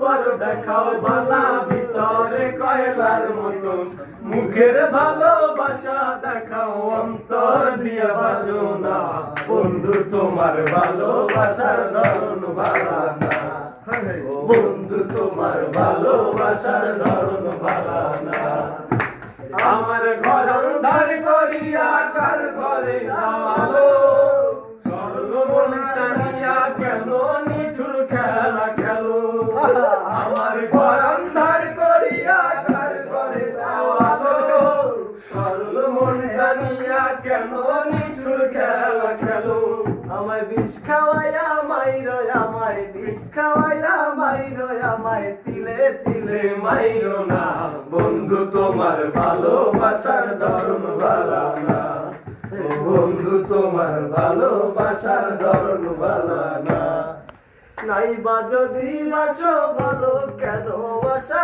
পর দেখাও বালা ভিতরে কয়লার মতন মুখের ভালোবাসা দেখাও অন্তর দিয়ে বাসনা বন্ধু তোমার ভালোবাসার ধরন ভালো না বন্ধু তোমার ভালোবাসার ধরন ভালো না আমার ঘর অন্ধার করিয়া কার ঘরে আলো সরল মন টানিয়া কেন নিঠুর খেলা খেলো আমার ঘর অন্ধার করিয়া কার ঘরে আলো সরল মন টানিয়া কেন নিঠুর খেলা খেলো আমায় বিষ খাওয়াইয়া মাইরো আমায় বিষ খাওয়াইয়া মাইরো আমায় তিলে তিলে মাইরো না বন্ধু তোমার ভালোবাসার ধরন ভালো না বন্ধু তোমার ভালোবাসার ধরন ভালো না নাইবা যদি বাসো ভালো কেন বাসা